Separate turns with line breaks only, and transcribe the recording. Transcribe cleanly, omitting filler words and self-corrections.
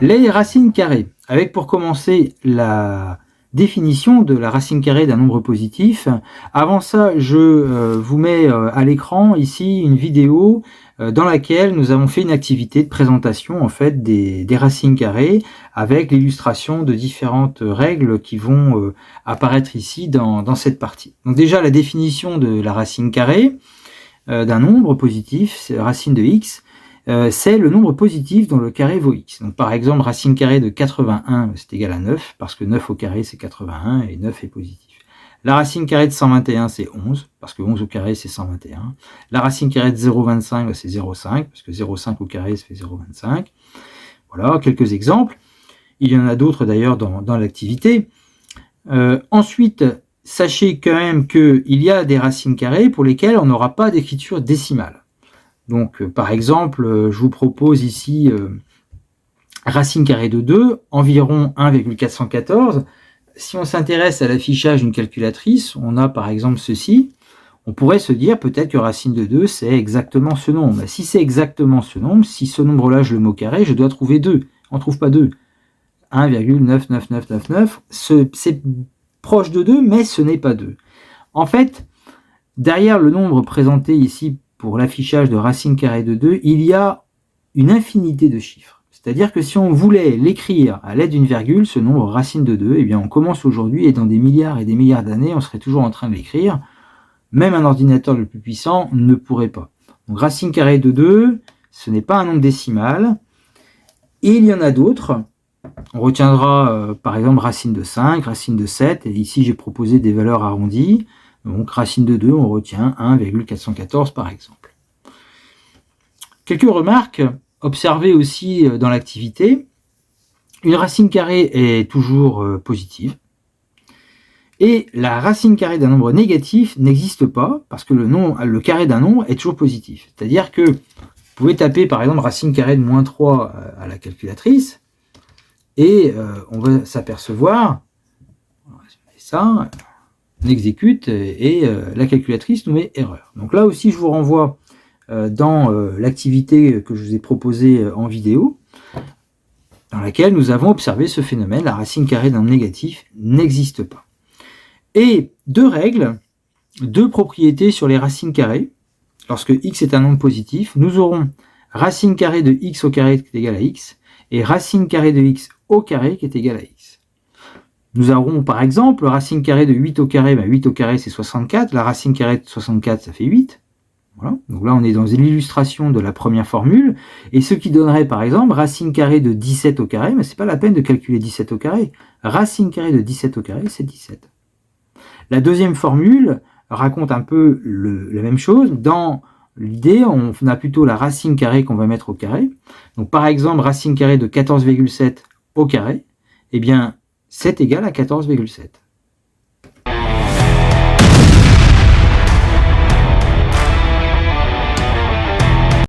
Les racines carrées, avec pour commencer la définition de la racine carrée d'un nombre positif. Avant ça, je vous mets à l'écran ici une vidéo dans laquelle nous avons fait une activité de présentation en fait des racines carrées avec l'illustration de différentes règles qui vont apparaître ici dans cette partie. Donc déjà la définition de la racine carrée d'un nombre positif, c'est racine de x, c'est le nombre positif dont le carré vaut x. Donc par exemple, racine carrée de 81, c'est égal à 9, parce que 9 au carré c'est 81, et 9 est positif. La racine carrée de 121, c'est 11, parce que 11 au carré c'est 121. La racine carrée de 0,25, c'est 0,5, parce que 0,5 au carré, ça fait 0,25. Voilà, quelques exemples. Il y en a d'autres d'ailleurs dans l'activité. Ensuite, sachez quand même qu'il y a des racines carrées pour lesquelles on n'aura pas d'écriture décimale. Donc, par exemple, je vous propose ici racine carrée de 2, environ 1,414. Si on s'intéresse à l'affichage d'une calculatrice, on a par exemple ceci. On pourrait se dire peut-être que racine de 2, c'est exactement ce nombre. Si c'est exactement ce nombre, si ce nombre-là, je le mets au carré, je dois trouver 2. On ne trouve pas 2. 1,99999, c'est proche de 2, mais ce n'est pas 2. En fait, derrière le nombre présenté ici pour l'affichage de racine carrée de 2, il y a une infinité de chiffres. C'est-à-dire que si on voulait l'écrire à l'aide d'une virgule, ce nombre racine de 2, eh bien on commence aujourd'hui et dans des milliards et des milliards d'années, on serait toujours en train de l'écrire. Même un ordinateur le plus puissant ne pourrait pas. Donc racine carrée de 2, ce n'est pas un nombre décimal. Et il y en a d'autres. On retiendra par exemple racine de 5, racine de 7, et ici j'ai proposé des valeurs arrondies. Donc racine de 2, on retient 1,414 par exemple. Quelques remarques observées aussi dans l'activité. Une racine carrée est toujours positive. Et la racine carrée d'un nombre négatif n'existe pas parce que le carré d'un nombre est toujours positif. C'est-à-dire que vous pouvez taper par exemple racine carrée de moins 3 à la calculatrice et on va s'apercevoir, ça, on exécute et la calculatrice nous met erreur. Donc là aussi je vous renvoie dans l'activité que je vous ai proposée en vidéo, dans laquelle nous avons observé ce phénomène, la racine carrée d'un nombre négatif n'existe pas. Et deux règles, deux propriétés sur les racines carrées. Lorsque x est un nombre positif, nous aurons racine carrée de x au carré qui est égal à x, et racine carrée de x au carré qui est égal à x. Nous aurons par exemple racine carrée de 8 au carré, 8 au carré c'est 64, la racine carrée de 64 ça fait 8. Voilà. Donc là on est dans l'illustration de la première formule, et ce qui donnerait par exemple racine carrée de 17 au carré, mais c'est pas la peine de calculer 17 au carré. Racine carrée de 17 au carré c'est 17. La deuxième formule raconte un peu la même chose. Dans l'idée, on a plutôt la racine carrée qu'on va mettre au carré. Donc par exemple, racine carrée de 14,7 au carré, eh bien c'est égal à 14,7.